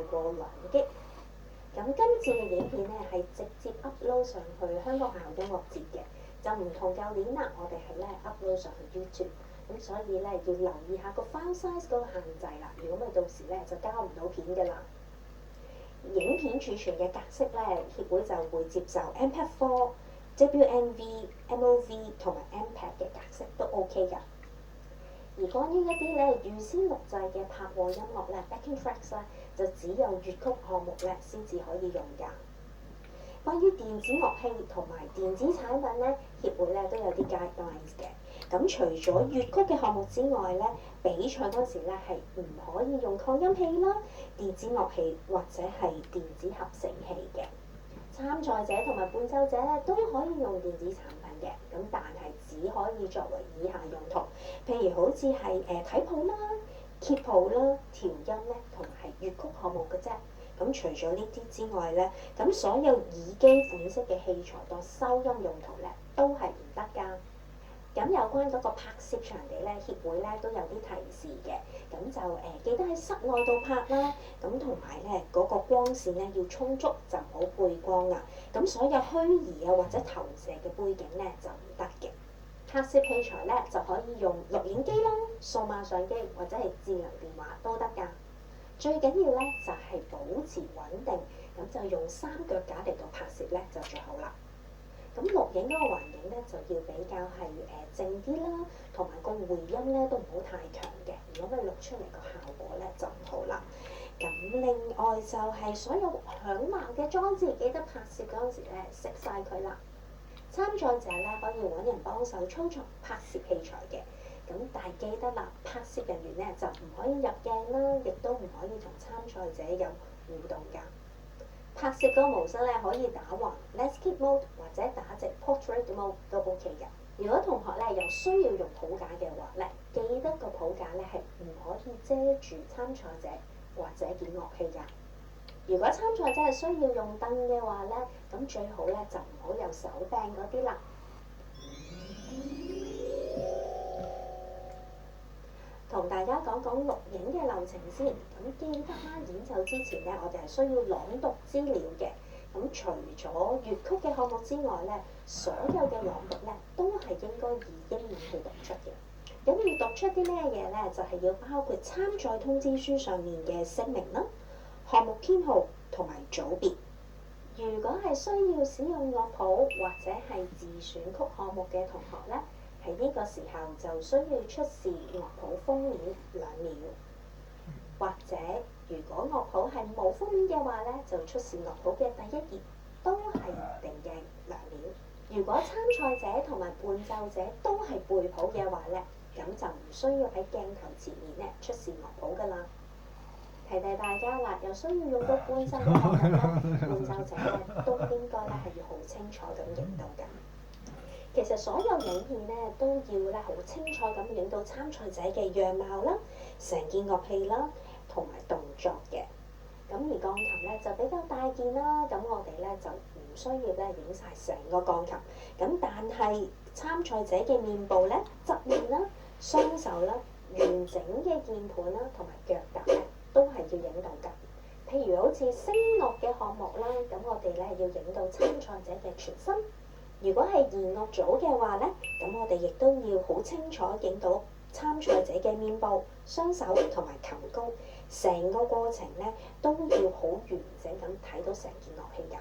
過2 GB。咁今次嘅影片咧係直接 upload 上去香港校音樂節嘅，就唔同舊年啦，我哋係咧 upload 上去 YouTube。咁所以咧要留意下個 file size 嗰個限制啦，如果咪到時咧就交唔到片㗎啦。影片儲存嘅格式咧，協會就會接受 MP4、WMV、MOV 同埋 MPEG 嘅格式都 OK 㗎。而關於一啲咧預先錄製嘅拍和音樂咧 backing tracks 咧，就只有粵曲項目咧先至可以用㗎。關於電子樂器同埋電子產品咧，協會咧都有啲 guidelines 嘅。咁除咗粵曲嘅項目之外咧，比賽嗰時咧係唔可以用擴音器啦、電子樂器或者係電子合成器嘅。參賽者同埋伴奏者咧都可以用電子產品嘅，咁但係只可以作為以下用途，譬如好似係睇譜啦、揭譜啦、調音咧，同埋係粵曲項目嘅啫。咁除咗呢啲之外咧，咁所有耳機款式嘅器材當收音用途咧都係唔得㗎。咁有關嗰個拍攝場地咧，協會咧都有啲提示嘅，咁就記得喺室外度拍啦，咁同埋咧嗰個光線咧要充足，就唔好背光啦。咁所有虛擬啊或者投射嘅背景咧就唔得嘅。拍攝器材咧就可以用錄影機啦、數碼相機或者係智能電話都得㗎。最緊要咧就係保持穩定，咁就用3腳架嚟到拍攝咧就最好啦。咁錄影嗰個環境咧就要比較係靜啲啦，同埋個回音咧都唔好太強嘅，如果咪錄出嚟個效果咧就唔好啦。咁另外就係所有響鬧嘅裝置，記得拍攝嗰陣時咧熄晒佢啦。參賽者咧可以揾人幫手操作拍攝器材嘅，咁但係記得啦，拍攝人員咧就唔可以入鏡啦，亦都唔可以同參賽者有互動㗎。拍攝嗰個模式咧可以打橫 landscape mode 或者打直 portrait mode 都 OK 嘅。如果同學咧有需要用譜架嘅話咧，記得個譜架咧係唔可以遮住參賽者或者件樂器㗎。如果參賽者係需要用凳嘅話咧，咁最好咧就唔好有手柄嗰啲啦。同大家講講錄影嘅流程先，咁記得啦，演奏之前咧，我哋係需要朗讀資料嘅。咁除咗粵曲嘅項目之外咧，所有嘅朗讀咧都係應該以英文去讀出嘅。咁要讀出啲咩嘢咧？就係要包括參賽通知書上面嘅聲明啦、項目編號同埋組別。如果係需要使用樂譜或者係自選曲項目嘅同學咧，喺呢個時候就需要出示樂譜封面2秒，或者如果樂譜係冇封面嘅話咧，就出示樂譜嘅第1頁，都係定嘅2秒。如果參賽者同埋伴奏者都係背譜嘅話咧，咁就唔需要喺鏡頭前面咧出示樂譜㗎啦。提大家啦，有需要用到伴奏嘅項目咧，伴奏者咧都應該咧係要好清楚咁影到㗎。其實所有影片咧都要咧好清楚咁影到參賽者嘅樣貌啦、成件樂器啦同埋動作嘅。咁而鋼琴咧就比較大件啦，咁我哋咧就唔需要咧影晒成個鋼琴。咁但係參賽者嘅面部咧、側面啦、雙手啦、完整嘅鍵盤啦同埋腳踏咧都係要影到㗎。譬如好似聲樂嘅項目啦，咁我哋咧要影到參賽者嘅全身。如果係弦樂組嘅話咧，咁我哋亦都要好清楚影到參賽者嘅面部、雙手同埋琴弓，成個過程咧都要好完整咁睇到成件樂器㗎。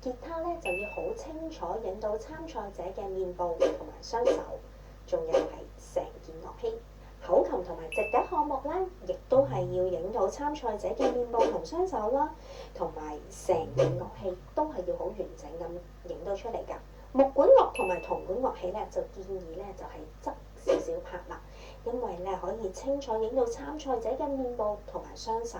吉他咧就要好清楚影到參賽者嘅面部同埋雙手，仲有係成件樂器。口琴同埋直笛項目咧，亦都係要影到參賽者嘅面部同雙手啦，同埋成件樂器都係要好完整咁影到出嚟㗎。木管樂同埋銅管樂器咧，就建議咧就係側少少拍啦，因為咧可以清楚影到參賽者嘅面部同埋雙手。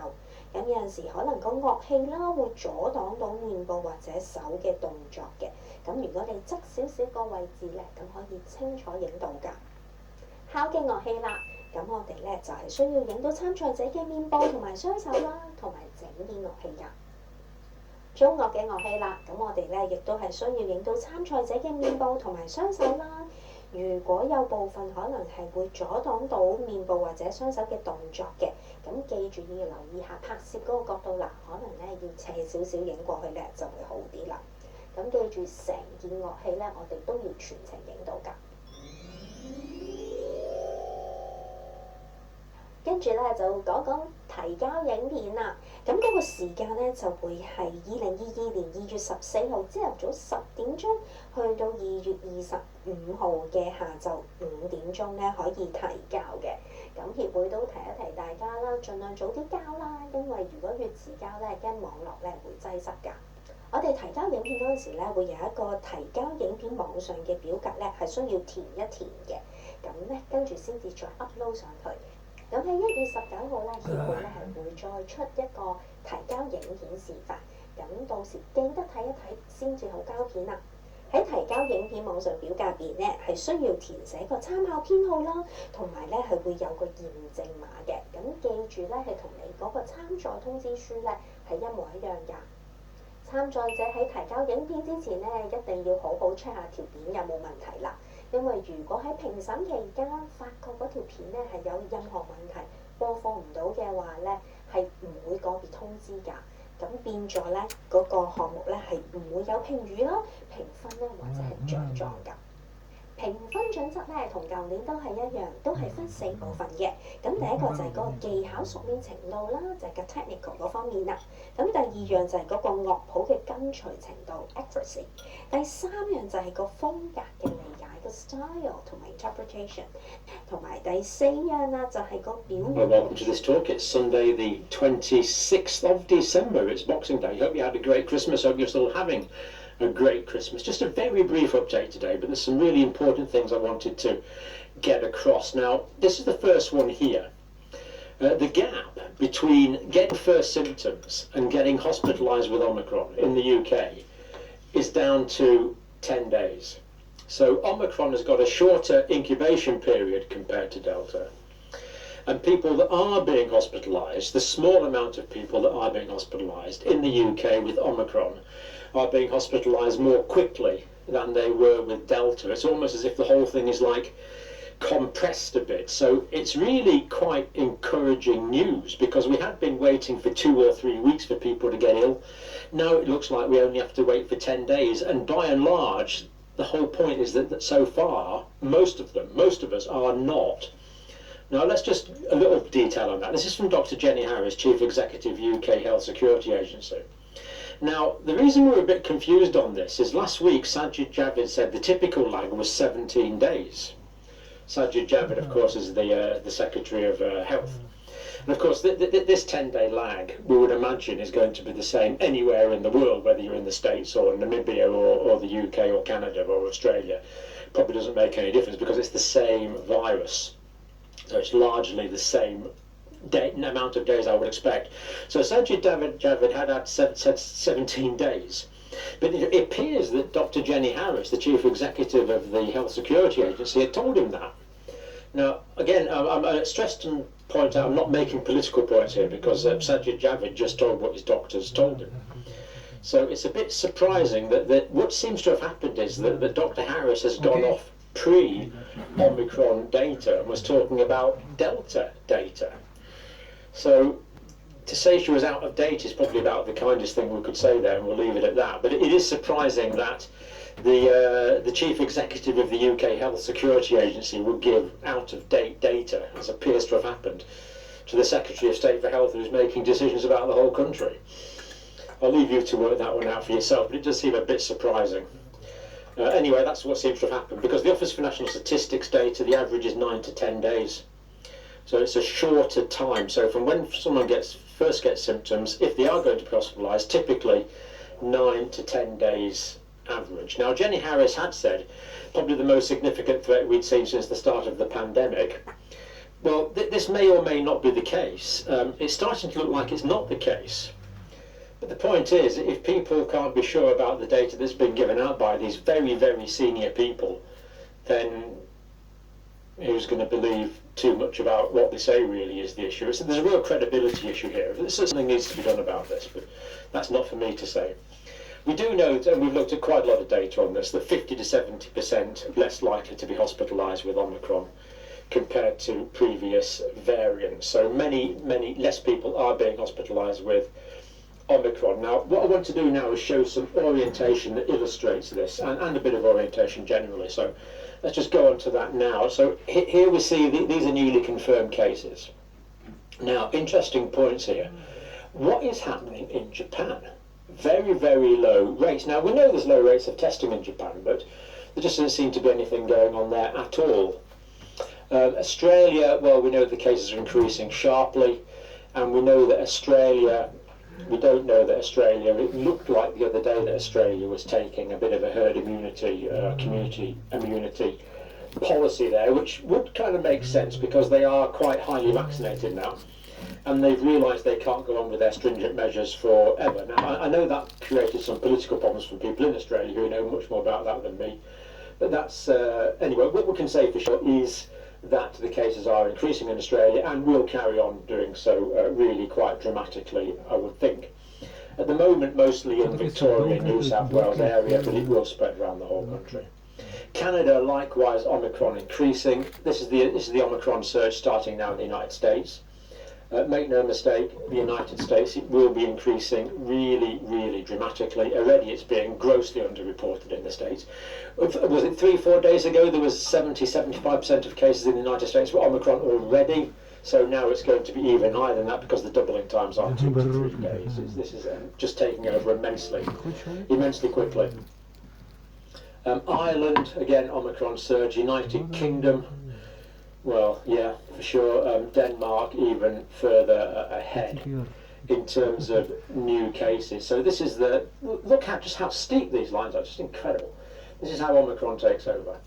咁有陣時可能個樂器啦會阻擋到面部或者手嘅動作嘅。咁如果你側少少個位置咧，咁可以清楚影到㗎。敲擊樂器啦，咁我哋咧就係需要影到參賽者嘅面部同埋雙手啦，同埋整件樂器㗎。中樂嘅樂器啦，咁我哋咧亦都係需要影到參賽者嘅面部同埋雙手啦。如果有部分可能係會阻擋到面部或者雙手嘅動作嘅，咁記住要留意下拍攝嗰個角度啦，可能咧要斜少少影過去咧就會好啲啦。咁記住成件樂器咧，我哋都要全程影到㗎。跟住咧就講講提交影片啦。咁嗰個時間咧就會係2022年2月14號朝頭早10點鐘，去到2月25號嘅下晝5點鐘咧可以提交嘅。咁協會都提一提大家啦，盡量早啲交啦，因為如果越遲交咧，驚網絡咧會擠塞㗎。我哋提交影片嗰陣時咧，會有一個提交影片網上嘅表格咧，係需要填一填嘅。咁咧跟住先至再 upload 上去。咁喺1月19號咧，協會咧係會再出一個提交影片示範，咁到時記得睇一睇先至好交片啦。喺提交影片網上表格入邊咧，係需要填寫個參考編號啦，同埋咧係會有個驗證碼嘅。咁記住咧係同你嗰個參賽通知書咧係一模一樣㗎。參賽者喺提交影片之前咧，一定要好好 check 下條片有冇問題啦。因為如果喺評審期間發覺嗰條片咧係有任何問題，播放唔到嘅話咧，係唔會個別通知㗎。咁變咗咧，嗰個項目咧係唔會有評語啦、評分咧或者係獎狀㗎。評分準則咧同舊年都係一樣，都係分4部分嘅。咁第一個就係嗰個技巧熟練程度啦，就係個 technical 嗰方面啦。咁第二樣就係嗰個樂譜嘅跟隨程度 accuracy。第3樣就係個風格嘅理解個 style 同埋 interpretation。同埋第4樣啦就係個表演。Welcome to this talk. It's Sunday, the 26th of December. It's Boxing Day. Hope you had a great Christmas. Hope you're still having a great Christmas. Just a very brief update today, but there's some really important things I wanted to get across. Now, this is the first one here. The gap between getting first symptoms and getting hospitalised with Omicron in the UK is down to 10 days. So Omicron has got a shorter incubation period compared to Delta. And people that are being hospitalised, the small amount of people that are being hospitalised in the UK with Omicron are being hospitalised more quickly than they were with Delta. It's almost as if the whole thing is like compressed a bit. So it's really quite encouraging news, because we had been waiting for 2 or 3 weeks for people to get ill. Now it looks like we only have to wait for 10 days. And by and large, the whole point is that so far, most of us are not. Now let's just a little detail on that. This is from Dr. Jenny Harris, Chief Executive UK Health Security Agency. Now, the reason we're a bit confused on this is last week Sajid Javid said the typical lag was 17 days. Sajid Javid, of course, is the Secretary of Health. And of course, this 10-day lag, we would imagine, is going to be the same anywhere in the world, whether you're in the States or Namibia or the UK or Canada or Australia. Probably doesn't make any difference because it's the same virus. So it's largely the same amount of days I would expect. So Sajid Javid had said 17 days. But it appears that Dr. Jenny Harris, the Chief Executive of the Health Security Agency, had told him that. Now, again, I'm stressed and point out I'm not making political points here, because Sajid Javid just told what his doctors told him. So it's a bit surprising that what seems to have happened is that Dr. Harris has gone off pre-Omicron data and was talking about Delta data. So to say she was out of date is probably about the kindest thing we could say there, and we'll leave it at that. But it is surprising that the Chief Executive of the UK Health Security Agency would give out-of-date data, as appears to have happened, to the Secretary of State for Health, who's making decisions about the whole country. I'll leave you to work that one out for yourself, but it does seem a bit surprising. Anyway, that's what seems to have happened, because the Office for National Statistics data, the average is 9 to 10 days. So it's a shorter time. So from when someone first gets symptoms, if they are going to be hospitalised, typically 9 to 10 days average. Now, Jenny Harris had said probably the most significant threat we'd seen since the start of the pandemic. Well, this may or may not be the case. It's starting to look like it's not the case. But the point is, if people can't be sure about the data that's been given out by these very, very senior people, then who's going to believe too much about what they say really is the issue? There's a real credibility issue here. Something needs to be done about this, but that's not for me to say. We do know, and we've looked at quite a lot of data on this, that 50 to 70% less likely to be hospitalised with Omicron compared to previous variants. So many less people are being hospitalised with Omicron. Now, what I want to do now is show some orientation that illustrates this, and a bit of orientation generally. So let's just go on to that now. So here we see these are newly confirmed cases. Now, interesting points here. What is happening in Japan? Very, very low rates. Now, we know there's low rates of testing in Japan, but there just doesn't seem to be anything going on there at all. Australia, well, we know the cases are increasing sharply, and we know that Australia, we don't know that Australia, it looked like the other day that Australia was taking a bit of a herd immunity, community immunity policy there, which would kind of make sense because they are quite highly vaccinated now, and they've realised they can't go on with their stringent measures forever. Now, I know that created some political problems for people in Australia who know much more about that than me, but that's, anyway, what we can say for sure is that the cases are increasing in Australia and will carry on doing so really quite dramatically, I would think. At the moment, mostly in Victoria, New South Wales area, but it will spread around the whole country. Canada, likewise, Omicron increasing. This is the Omicron surge starting now in the United States. Make no mistake, the United States, it will be increasing really, really dramatically. Already it's being grossly underreported in the States. Was it 3-4 days ago there was 70-75% of cases in the United States were Omicron already? So now it's going to be even higher than that because the doubling times are 2 to 3 days. This is just taking over immensely quickly. Ireland, again, Omicron surge. United Kingdom, well, yeah, for sure. Denmark even further ahead in terms of new cases. So this is look at just how steep these lines are, just incredible. This is how Omicron takes over.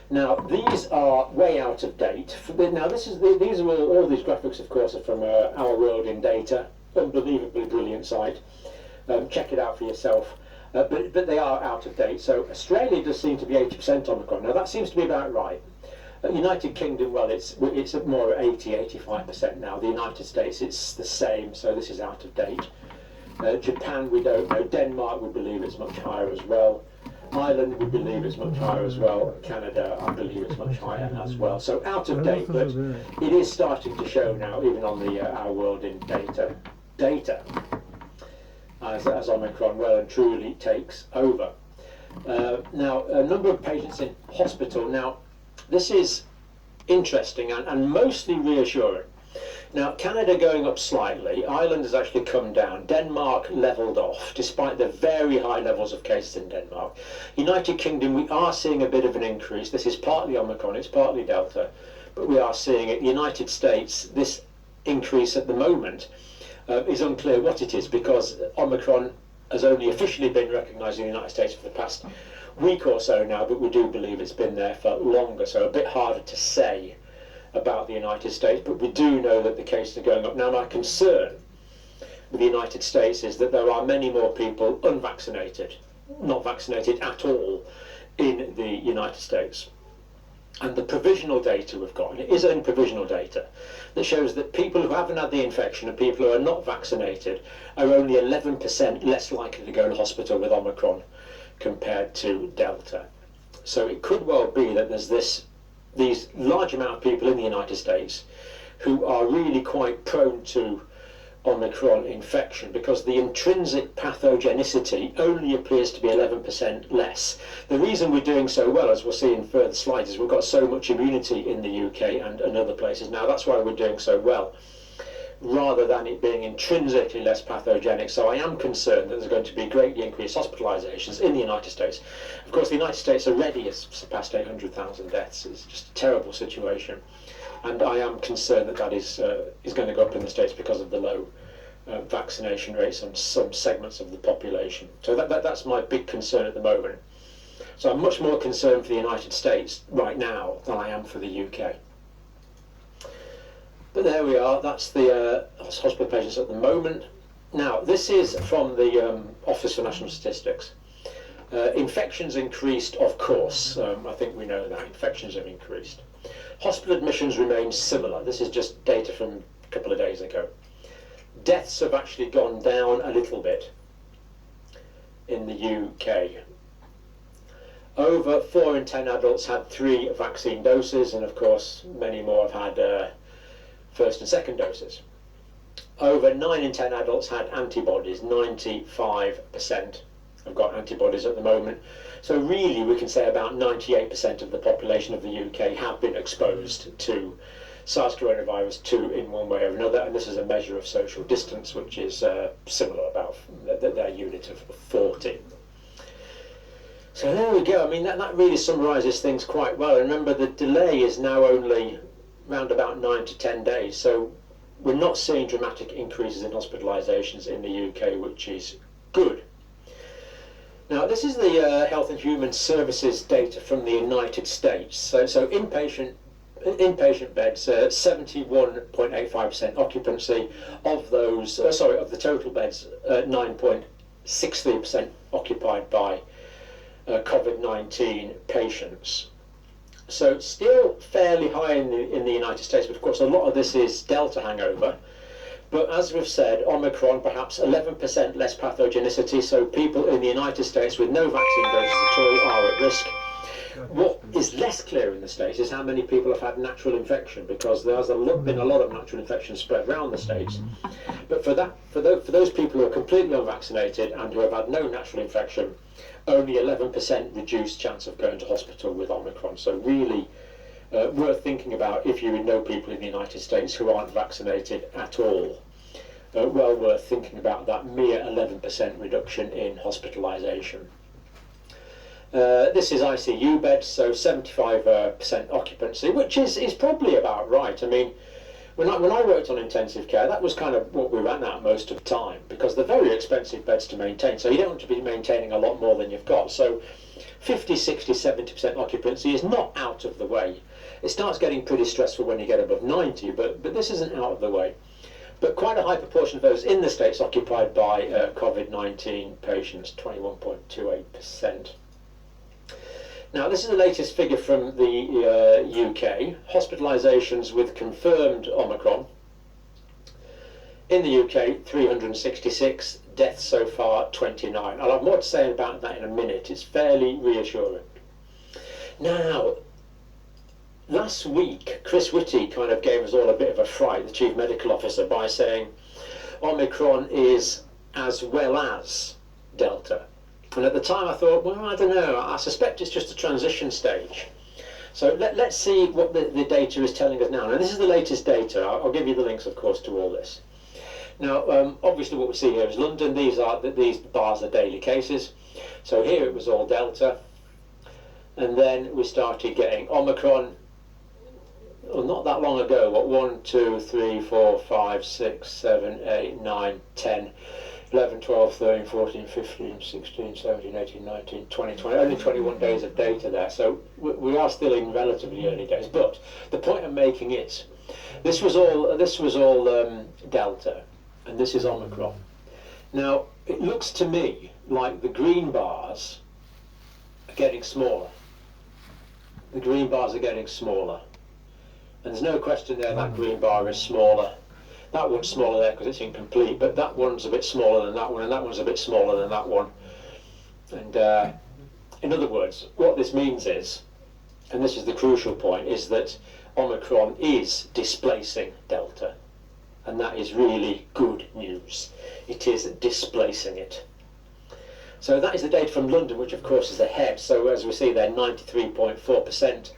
Now, these are way out of date. Now, these are all these graphics, of course, are from Our World in Data, unbelievably brilliant site. Check it out for yourself. But they are out of date. So Australia does seem to be 80% Omicron. Now, that seems to be about right. United Kingdom, well, it's more 80-85% now. The United States, it's the same, so this is out of date. Japan, we don't know. Denmark, we believe it's much higher as well. Ireland, we believe it's much higher as well. Canada, I believe it's much higher as well. So out of date, but it is starting to show now, even on the Our World in Data, as Omicron well and truly takes over. Now, a number of patients in hospital. Now, this is interesting and mostly reassuring. Now, Canada going up slightly, Ireland has actually come down, Denmark levelled off, despite the very high levels of cases in Denmark. United Kingdom, we are seeing a bit of an increase. This is partly Omicron, it's partly Delta, but we are seeing it. The United States, this increase at the moment is unclear what it is, because Omicron has only officially been recognised in the United States for the past week or so now, but we do believe it's been there for longer, so a bit harder to say about the United States, but we do know that the cases are going up. Now, my concern with the United States is that there are many more people unvaccinated, not vaccinated at all, in the United States. And the provisional data we've got, and it is only provisional data, that shows that people who haven't had the infection and people who are not vaccinated are only 11% less likely to go to hospital with Omicron compared to Delta. So it could well be that there's these large amount of people in the United States who are really quite prone to Omicron infection because the intrinsic pathogenicity only appears to be 11% less. The reason we're doing so well, as we'll see in further slides, is we've got so much immunity in the UK and other places. Now, that's why we're doing so well, rather than it being intrinsically less pathogenic. So I am concerned that there's going to be greatly increased hospitalizations in the United States. Of course, the United States already has surpassed 800,000 deaths. It's just a terrible situation. And I am concerned that is going to go up in the States because of the low vaccination rates on some segments of the population. So that's my big concern at the moment. So I'm much more concerned for the United States right now than I am for the UK. But there we are, that's the hospital patients at the moment. Now, this is from the Office for National Statistics. Infections increased, of course. I think we know that. Infections have increased. Hospital admissions remain similar. This is just data from a couple of days ago. Deaths have actually gone down a little bit. in the UK. Over 4 in 10 adults had 3 vaccine doses, and of course many more have had first and second doses. Over 9 in 10 adults had antibodies. 95% have got antibodies at the moment. So really we can say about 98% of the population of the UK have been exposed to SARS coronavirus 2 in one way or another, and this is a measure of social distance, which is similar, about their unit of 40. So there we go. I mean, that really summarises things quite well. Remember, the delay is now only around about 9 to 10 days, so we're not seeing dramatic increases in hospitalisations in the UK, which is good. Now, this is the Health and Human Services data from the United States. So inpatient beds, 71.85% occupancy. Of those, of the total beds, 9.63% occupied by COVID-19 patients. So still fairly high in the United States, but of course a lot of this is Delta hangover. But as we've said, Omicron, perhaps 11% less pathogenicity, so people in the United States with no vaccine doses at all are at risk. What is less clear in the States is how many people have had natural infection, because there's been a lot of natural infection spread around the States. But for those people who are completely unvaccinated and who have had no natural infection, only 11% reduced chance of going to hospital with Omicron. So really worth thinking about if you know people in the United States who aren't vaccinated at all. Well worth thinking about that mere 11% reduction in hospitalisation. This is ICU beds, so 75% occupancy, which is probably about right. I mean, when I worked on intensive care, that was kind of what we ran at most of the time, because they're very expensive beds to maintain, so you don't want to be maintaining a lot more than you've got. So 50, 60, 70% occupancy is not out of the way. It starts getting pretty stressful when you get above 90, but this isn't out of the way. But quite a high proportion of those in the States occupied by COVID-19 patients, 21.28%. Now, this is the latest figure from the UK. Hospitalisations with confirmed Omicron. In the UK, 366. Deaths so far, 29. I'll have more to say about that in a minute. It's fairly reassuring. Now, last week, Chris Whitty kind of gave us all a bit of a fright, the Chief Medical Officer, by saying Omicron is as well as Delta. And at the time I thought, well, I don't know, I suspect it's just a transition stage. So let's see what the data is telling us now. Now, this is the latest data. I'll give you the links, of course, to all this. Now, obviously what we see here is London. These bars are daily cases. So here it was all Delta. And then we started getting Omicron. Well, not that long ago, what, 1, 2, 3, 4, 5, 6, 7, 8, 9, 10, 11, 12, 13, 14, 15, 16, 17, 18, 19, 20, only 21 days of data there. So we are still in relatively early days. But the point I'm making is, this was all Delta, and this is Omicron. Now, it looks to me like the green bars are getting smaller. The green bars are getting smaller. And there's no question there that green bar is smaller. That one's smaller there because it's incomplete, but that one's a bit smaller than that one, and that one's a bit smaller than that one. And in other words, what this means is, and this is the crucial point, is that Omicron is displacing Delta. And that is really good news. It is displacing it. So that is the data from London, which of course is ahead. So as we see there, 93.4%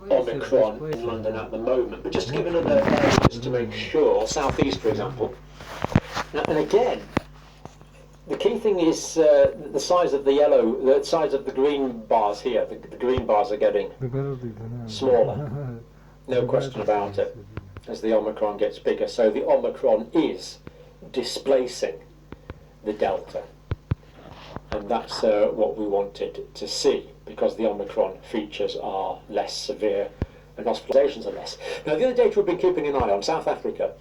Omicron in London at the moment. But just to give another area, just to make sure, South East, for example. Now, and again, the key thing is the size of the size of the green bars here. The green bars are getting smaller. No question about it, as the Omicron gets bigger. So the Omicron is displacing the Delta. And that's what we wanted to see, because the Omicron features are less severe and hospitalisations are less. Now, the other data we've been keeping an eye on, South Africa.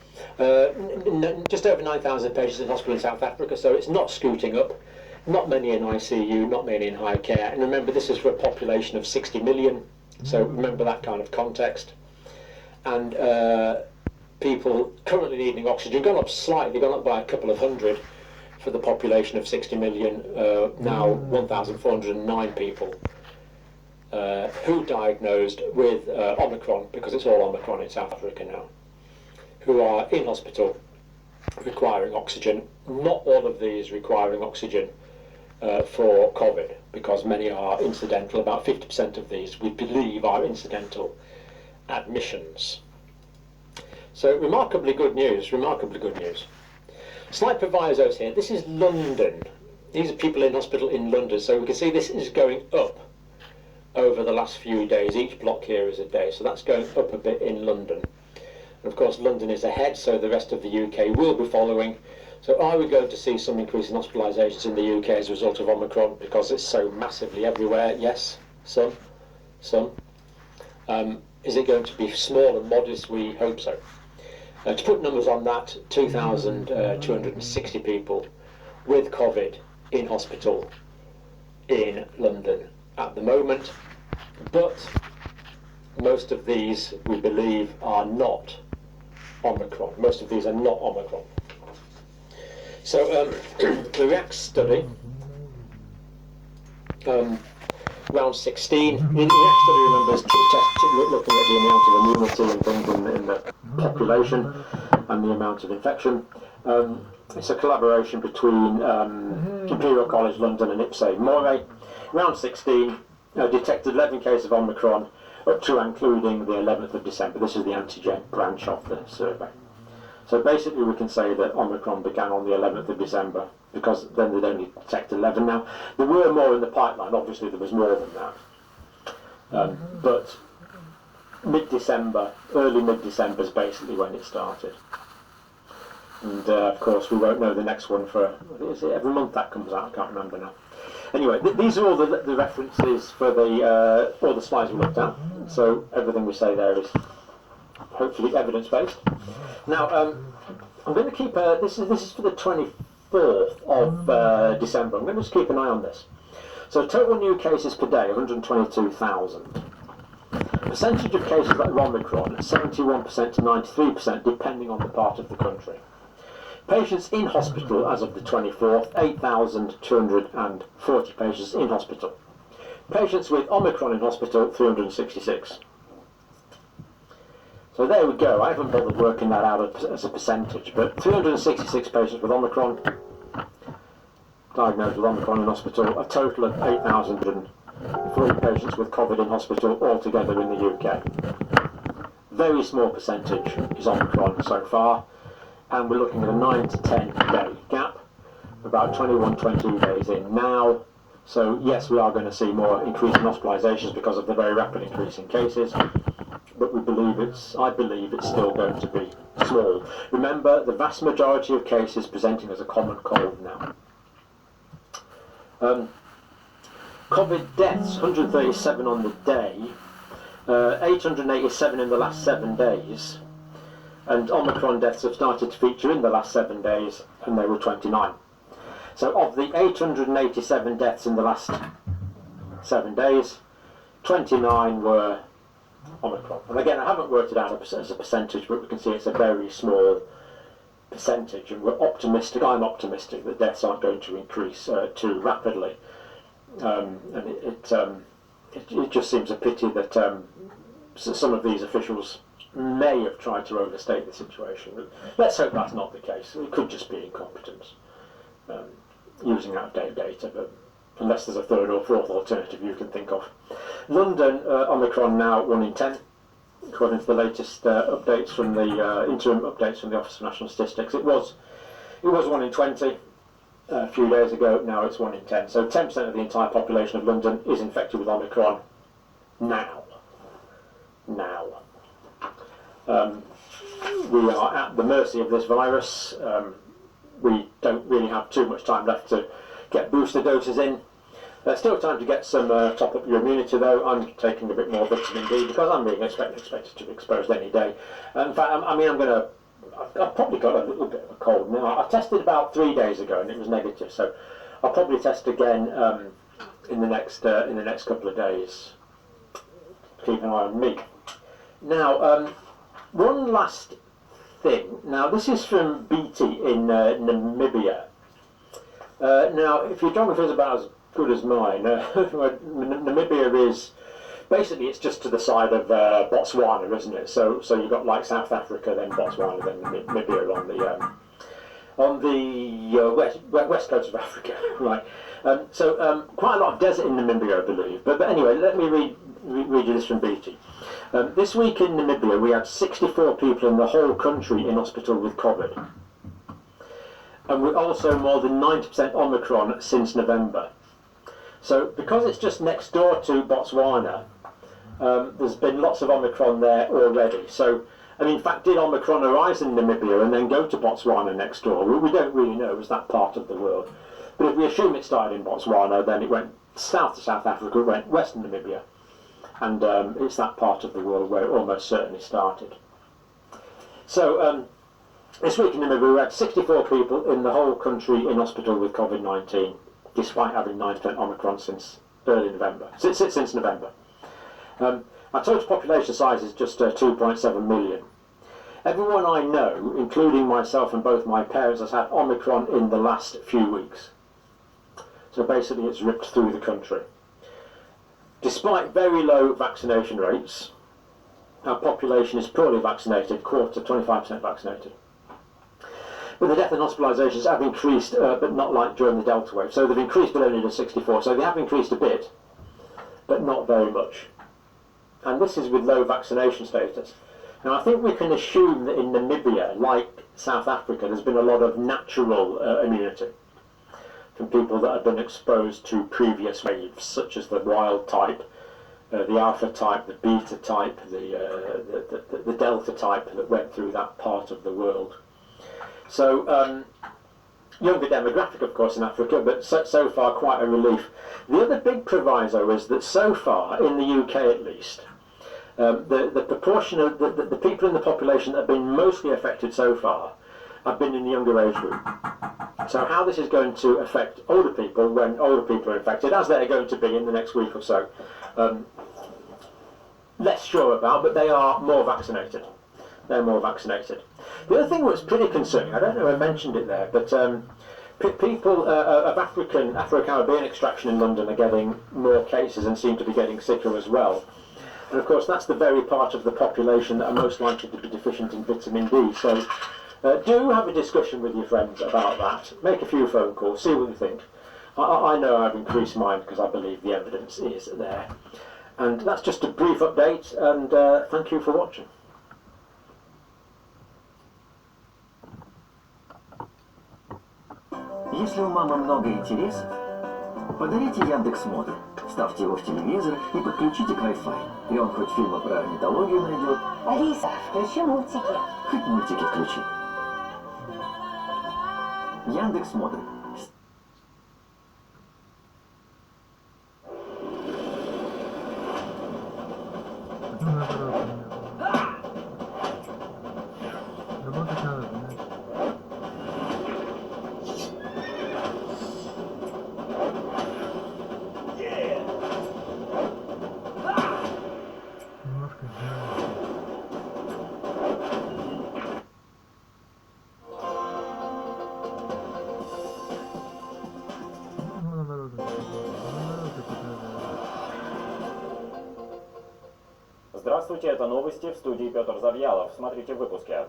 Just over 9,000 patients in hospital in South Africa, so it's not scooting up. Not many in ICU, not many in high care. And remember, this is for a population of 60 million, so remember that kind of context. And people currently needing oxygen, gone up slightly, gone up by a couple of hundred. for the population of 60 million, now 1,409 people who diagnosed with Omicron, because it's all Omicron in South Africa now, who are in hospital requiring oxygen. Not all of these requiring oxygen for COVID, because many are incidental. About 50% of these, we believe, are incidental admissions. So remarkably good news, remarkably good news. Slight provisos here. This is London. These are people in hospital in London, so we can see this is going up over the last few days. Each block here is a day, so that's going up a bit in London. And of course London is ahead, so the rest of the UK will be following. So are we going to see some increase in hospitalisations in the UK as a result of Omicron because it's so massively everywhere? Yes, some. Is it going to be small and modest? We hope so. To put numbers on that, 2,260 people with COVID in hospital in London at the moment, but most of these, we believe, are not Omicron. Most of these are not Omicron. So the REACT study, round 16, the REACT study, remember, is looking at the amount of immunity and things in the population and the amount of infection. It's a collaboration between Imperial College London and Ipse Moray. Round 16 detected 11 cases of Omicron up to and including the 11th of December. This is the antigen branch of the survey. So basically we can say that Omicron began on the 11th of December, because then they'd only detected 11 now. There were more in the pipeline, obviously there was more than that. But mid-December, early mid-December is basically when it started. And of course we won't know the next one for, is it every month that comes out? I can't remember now. Anyway, these are all the references for all the slides we looked at. So everything we say there is hopefully evidence-based. Now, I'm going to keep, this is for the 24th of December. I'm going to just keep an eye on this. So total new cases per day, 122,000. Percentage of cases like Omicron, 71% to 93%, depending on the part of the country. Patients in hospital as of the 24th, 8,240 patients in hospital. Patients with Omicron in hospital, 366. So there we go. I haven't bothered working that out as a percentage, but 366 patients with Omicron, diagnosed with Omicron in hospital, a total of 8,040 patients with COVID in hospital altogether in the UK. Very small percentage is Omicron so far, and we're looking at a 9 to 10 day gap, about 21, 22 days in now. So yes, we are going to see more increase in hospitalisations because of the very rapid increase in cases, but I believe it's still going to be small. Remember, the vast majority of cases presenting as a common cold now. COVID deaths, 137 on the day, 887 in the last 7 days, and Omicron deaths have started to feature in the last 7 days, and they were 29. So of the 887 deaths in the last 7 days, 29 were Omicron. And again, I haven't worked it out as a percentage, but we can see it's a very small percentage, and we're optimistic, I'm optimistic, that deaths aren't going to increase too rapidly. And it just seems a pity that some of these officials may have tried to overstate the situation. Let's hope that's not the case. It could just be incompetence, using out-of-date data, but unless there's a third or fourth alternative you can think of. London, Omicron now 1 in 10, according to the latest updates from the interim updates from the Office for National Statistics. It was 1 in 20 a few days ago. Now it's 1 in 10. So 10% of the entire population of London is infected with Omicron now. We are at the mercy of this virus. We don't really have too much time left to get booster doses in. There's still time to get some top up your immunity though. I'm taking a bit more vitamin D because I'm being expected to be exposed any day. In fact, I've probably got a little bit of a cold now. I tested about 3 days ago and it was negative, so I'll probably test again in the next couple of days. Keep an eye on me. Now, one last thing. Now, this is from BT in Namibia. Now, if your geography is about as good as mine, Namibia is basically, it's just to the side of Botswana, isn't it? So you've got like South Africa, then Botswana, then Namibia on the west coast of Africa, right? Quite a lot of desert in Namibia, I believe. But anyway, let me read you this from BT. This week in Namibia, we had 64 people in the whole country in hospital with COVID. And we're also more than 90% Omicron since November. So because it's just next door to Botswana, there's been lots of Omicron there already. So, and in fact, did Omicron arise in Namibia and then go to Botswana next door? Well, we don't really know, it was that part of the world. But if we assume it started in Botswana, then it went south to South Africa, it went west to Namibia. And it's that part of the world where it almost certainly started. So, this week in Namibia, we had 64 people in the whole country in hospital with COVID-19, despite having 9% Omicron since early November, since November. Our total population size is just 2.7 million. Everyone I know, including myself and both my parents, has had Omicron in the last few weeks. So basically it's ripped through the country. Despite very low vaccination rates, our population is poorly vaccinated, 25% vaccinated. But the death and hospitalizations have increased, but not like during the Delta wave. So they've increased, but only to 64. So they have increased a bit, but not very much. And this is with low vaccination status. Now I think we can assume that in Namibia, like South Africa, there's been a lot of natural immunity from people that have been exposed to previous waves, such as the wild type, the alpha type, the beta type, the delta type that went through that part of the world. So, younger demographic, of course, in Africa, but so far quite a relief. The other big proviso is that so far, in the UK at least, the proportion of the people in the population that have been mostly affected so far have been in the younger age group. So how this is going to affect older people when older people are infected, as they're going to be in the next week or so, less sure about, but they are more vaccinated. They're more vaccinated. The other thing that's pretty concerning, I don't know if I mentioned it there, but people of Afro-Caribbean extraction in London are getting more cases and seem to be getting sicker as well. And of course that's the very part of the population that are most likely to be deficient in vitamin D. So do have a discussion with your friends about that. Make a few phone calls, see what you think. I know I've increased mine because I believe the evidence is there. And that's just a brief update, and thank you for watching. Если у мамы много интересов, подарите Яндекс.Модуль, ставьте его в телевизор и подключите к Wi-Fi. И он хоть фильмы про орнитологию найдет. Алиса, включи мультики. Хоть мультики включи. Яндекс.Модуль. Работать надо, понимаешь? Немножко сделаем. Ну, наоборот, Здравствуйте, это новости в студии Петр Завьялов. Смотрите в выпуске.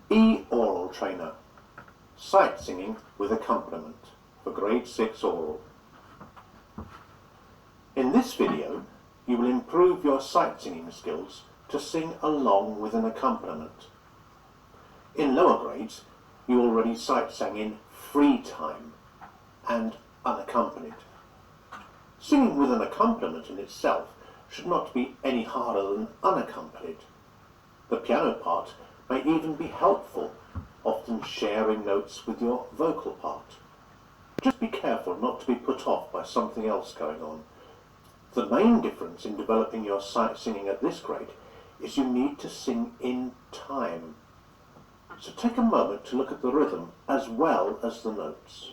E-Oral Trainer. Sight singing with accompaniment for grade 6 oral. In this video, you will improve your sight singing skills to sing along with an accompaniment. In lower grades, you already sight sang in free time and unaccompanied. Singing with an accompaniment in itself should not be any harder than unaccompanied. The piano part may even be helpful, often sharing notes with your vocal part. Just be careful not to be put off by something else going on. The main difference in developing your sight singing at this grade is you need to sing in time. So take a moment to look at the rhythm as well as the notes.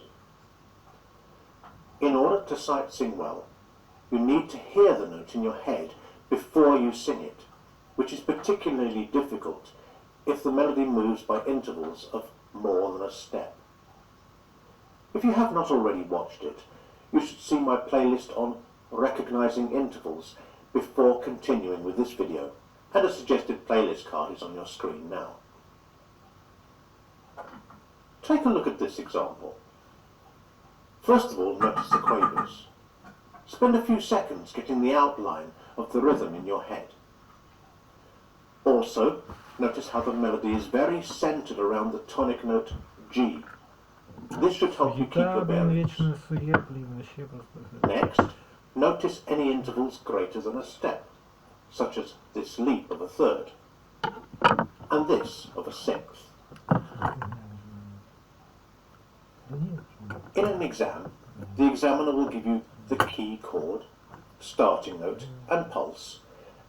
In order to sight sing well, you need to hear the note in your head before you sing it, which is particularly difficult if the melody moves by intervals of more than a step. If you have not already watched it, you should see my playlist on recognizing intervals before continuing with this video, and a suggested playlist card is on your screen now. Take a look at this example. First of all, notice the quavers. Spend a few seconds getting the outline of the rhythm in your head. Also, notice how the melody is very centered around the tonic note G. This should help you keep your Гита, блин, bearings. вечная суе, блин, вообще просто. Next, notice any intervals greater than a step, such as this leap of a third, and this of a sixth. In an exam, the examiner will give you the key chord, starting note, and pulse,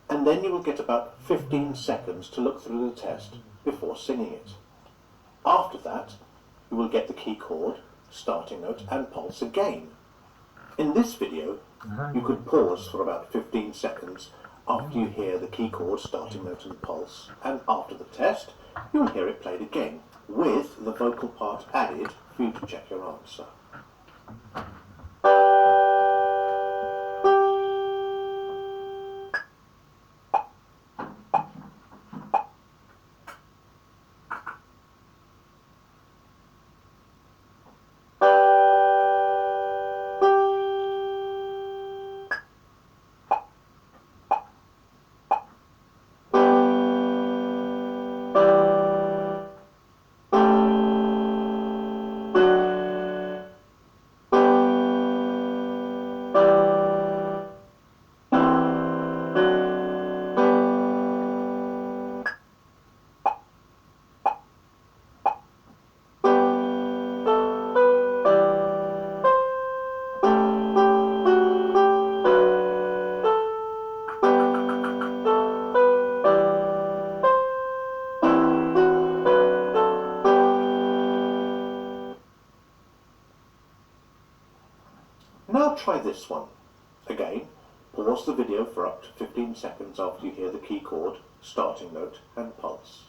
and then you will get about 15 seconds to look through the test before singing it. After that, you will get the key chord, starting note, and pulse again. In this video, you could pause for about 15 seconds after you hear the key chord, starting note, and pulse, and after the test, you'll hear it played again, with the vocal part added for you to check your answer. Now try this one. Again, pause the video for up to 15 seconds after you hear the key chord, starting note, and pulse.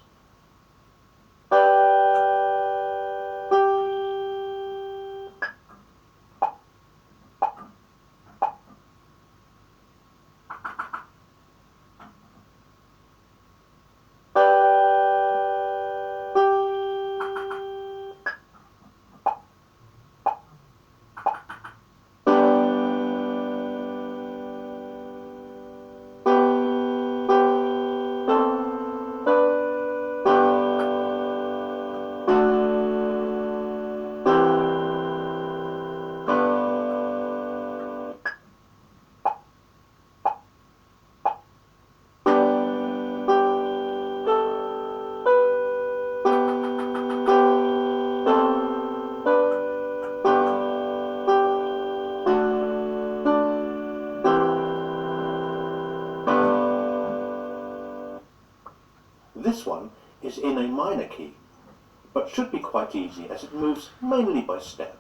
This one is in a minor key, but should be quite easy as it moves mainly by step.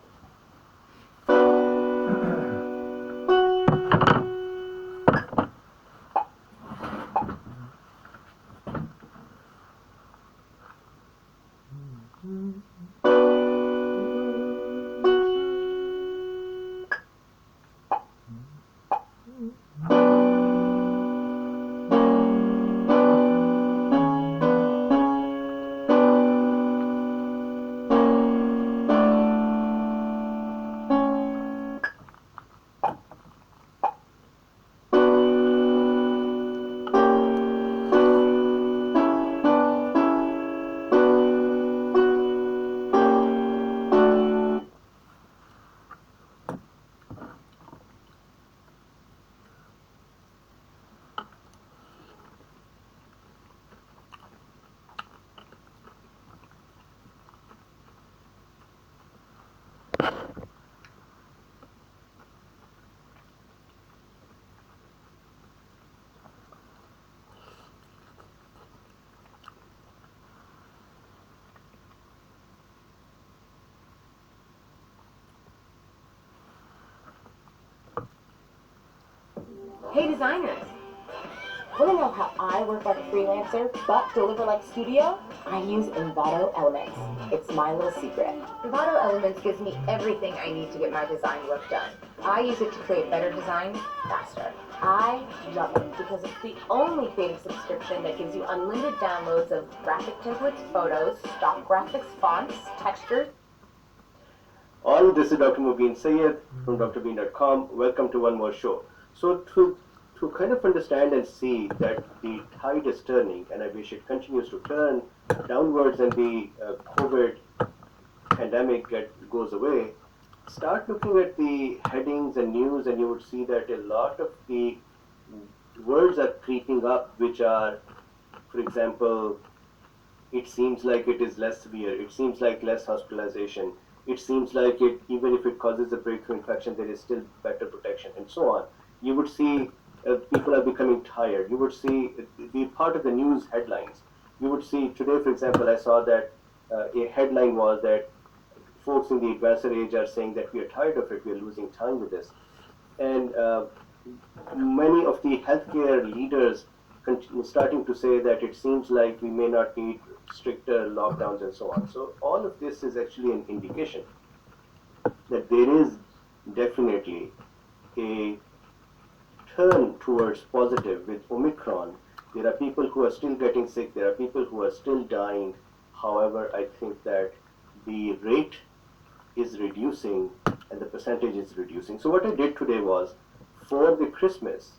Hey designers! Want to know how I work like a freelancer but deliver like a studio? I use Envato Elements. It's my little secret. Envato Elements gives me everything I need to get my design work done. I use it to create better designs faster. I love it because it's the only creative subscription that gives you unlimited downloads of graphic templates, photos, stock graphics, fonts, textures. All this is Dr. Mubin Sayed from drbean.com. Welcome to one more show. So to kind of understand and see that the tide is turning, and I wish it continues to turn downwards and the COVID pandemic goes away, start looking at the headings and news, and you would see that a lot of the words are creeping up, which are, for example, it seems like it is less severe, it seems like less hospitalization, it seems like it, even if it causes a breakthrough infection, there is still better protection, and so on. You would see people are becoming tired. You would see the part of the news headlines. You would see today, for example, I saw that a headline was that folks in the advanced age are saying that we are tired of it, we are losing time with this. And many of the healthcare leaders starting to say that it seems like we may not need stricter lockdowns and so on. So all of this is actually an indication that there is definitely a turn towards positive with Omicron. There are people who are still getting sick, there are people who are still dying. However, I think that the rate is reducing and the percentage is reducing. So what I did today was, for the Christmas,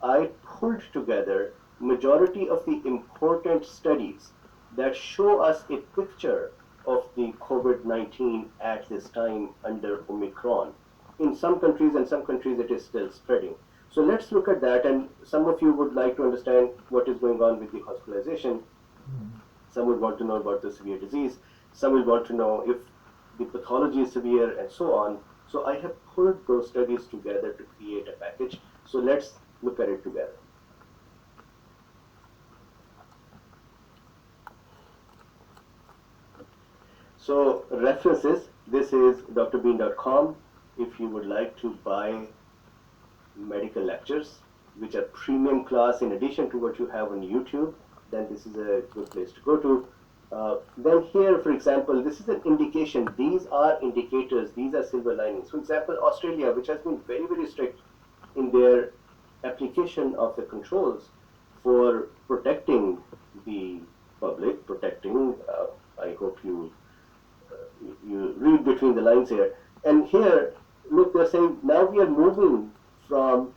I pulled together majority of the important studies that show us a picture of the COVID-19 at this time under Omicron. In some countries it is still spreading. So let's look at that, and some of you would like to understand what is going on with the hospitalization. Some would want to know about the severe disease. Some will want to know if the pathology is severe and so on. So I have pulled those studies together to create a package. So let's look at it together. So references, this is drbean.com. If you would like to buy medical lectures, which are premium class in addition to what you have on YouTube, then this is a good place to go to. Then here, for example, this is an indication. These are indicators, these are silver linings. For example, Australia, which has been very, very strict in their application of the controls for protecting the public, I hope you read between the lines here. And here, look, they're saying now we are moving from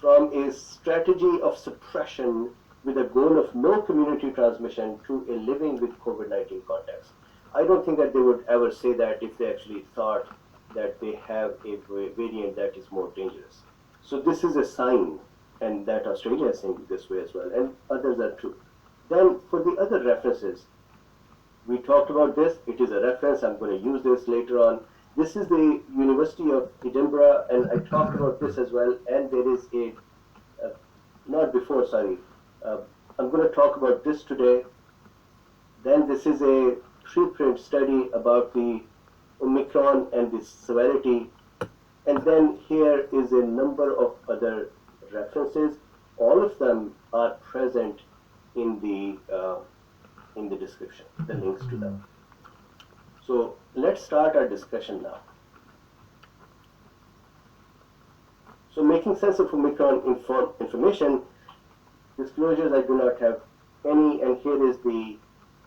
a strategy of suppression with a goal of no community transmission to a living with COVID-19 context. I don't think that they would ever say that if they actually thought that they have a variant that is more dangerous. So this is a sign, and that Australia is saying this way as well, and others are too. Then for the other references, we talked about this. It is a reference. I'm going to use this later on. This is the University of Edinburgh, and I talked about this as well. And there is I'm going to talk about this today. Then this is a preprint study about the Omicron and the severity. And then here is a number of other references. All of them are present in the description, the links to them. So let's start our discussion now. So making sense of Omicron information, disclosures, I do not have any, and here is the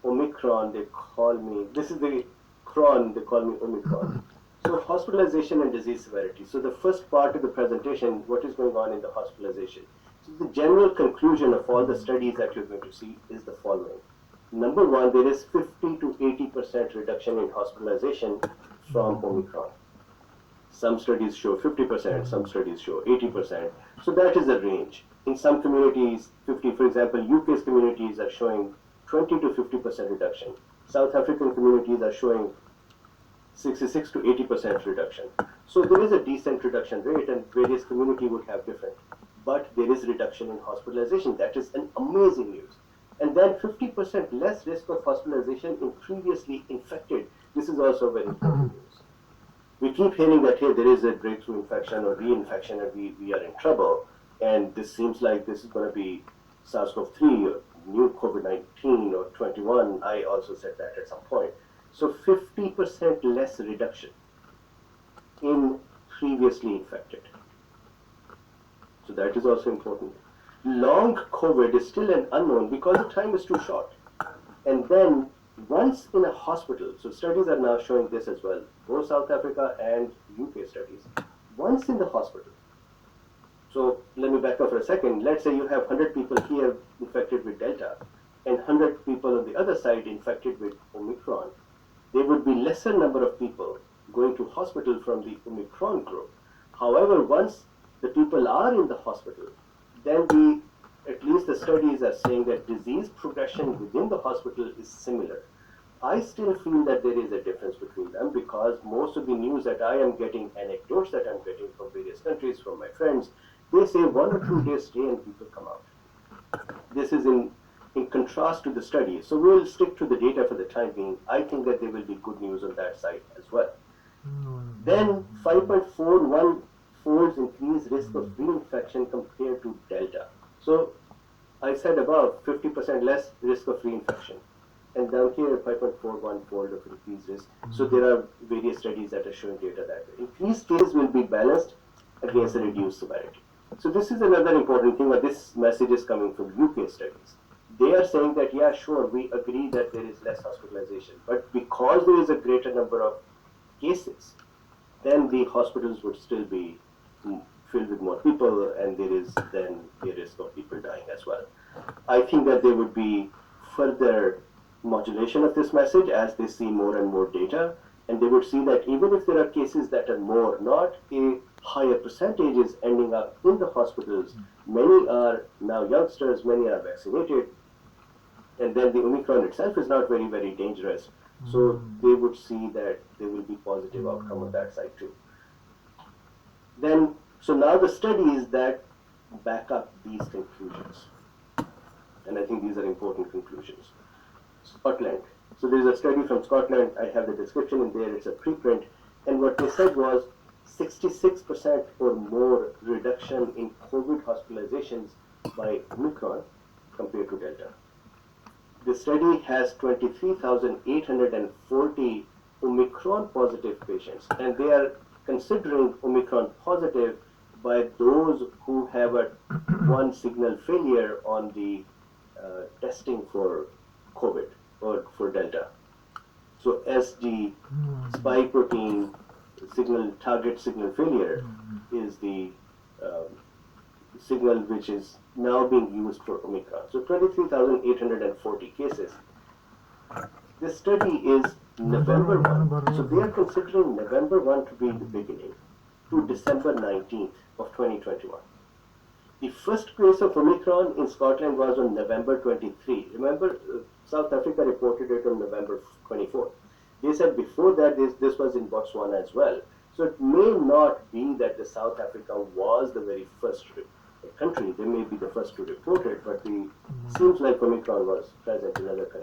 Omicron, they call me, this is the cron, they call me Omicron. So hospitalization and disease severity. So the first part of the presentation, what is going on in the hospitalization. So the general conclusion of all the studies that you're going to see is the following. Number one, there is 50 to 80% reduction in hospitalization from Omicron. Some studies show 50%, some studies show 80%. So that is the range. In some communities, 50, for example, UK's communities are showing 20 to 50% reduction. South African communities are showing 66 to 80% reduction. So there is a decent reduction rate, and various communities would have different. But there is reduction in hospitalization. That is an amazing news. And then 50% less risk of hospitalization in previously infected. This is also very important news. we keep hearing that, hey, there is a breakthrough infection or reinfection and we are in trouble. And this seems like this is going to be SARS-CoV-2 or new COVID-19 or 21. I also said that at some point. So 50% less reduction in previously infected. So that is also important. Long COVID is still an unknown because the time is too short. And then once in a hospital, so studies are now showing this as well, both South Africa and UK studies, once in the hospital. So let me back up for a second. Let's say you have 100 people here infected with Delta and 100 people on the other side infected with Omicron. There would be lesser number of people going to hospital from the Omicron group. However, once the people are in the hospital, then at least the studies are saying that disease progression within the hospital is similar. I still feel that there is a difference between them because most of the news that I am getting, anecdotes that I'm getting from various countries, from my friends, they say 1 or 2 days stay and people come out. This is in contrast to the study. So we'll stick to the data for the time being. I think that there will be good news on that side as well. Then 5.41 folds increased risk of reinfection compared to Delta. So I said above 50% less risk of reinfection. And down here 5.41 fold of increased risk. So there are various studies that are showing data that increased cases will be balanced against a reduced severity. So this is another important thing, but this message is coming from UK studies. They are saying that, yeah, sure, we agree that there is less hospitalization, but because there is a greater number of cases, then the hospitals would still be filled with more people, and there is then a risk of people dying as well. I think that there would be further modulation of this message as they see more and more data, and they would see that even if there are cases that are more, not a higher percentages ending up in the hospitals, many are now youngsters, many are vaccinated, and then the Omicron itself is not very, very dangerous. So they would see that there will be positive outcome on that side too. Then, so now the studies that back up these conclusions, and I think these are important conclusions. Scotland. So there's a study from Scotland. I have the description in there. It's a preprint, and what they said was 66% or more reduction in COVID hospitalizations by Omicron compared to Delta. The study has 23,840 Omicron positive patients, and they are considering Omicron positive by those who have a one signal failure on the testing for COVID or for Delta. So as the spike protein target signal failure is the signal which is now being used for Omicron. So 23,840 cases. This study is November 1. So they are considering November 1 to be the beginning to December 19th of 2021. The first case of Omicron in Scotland was on November 23. Remember, South Africa reported it on November 24. They said before that this was in Botswana as well. So it may not be that the South Africa was the very first country. They may be the first to report it, but it seems like Omicron was present in other countries.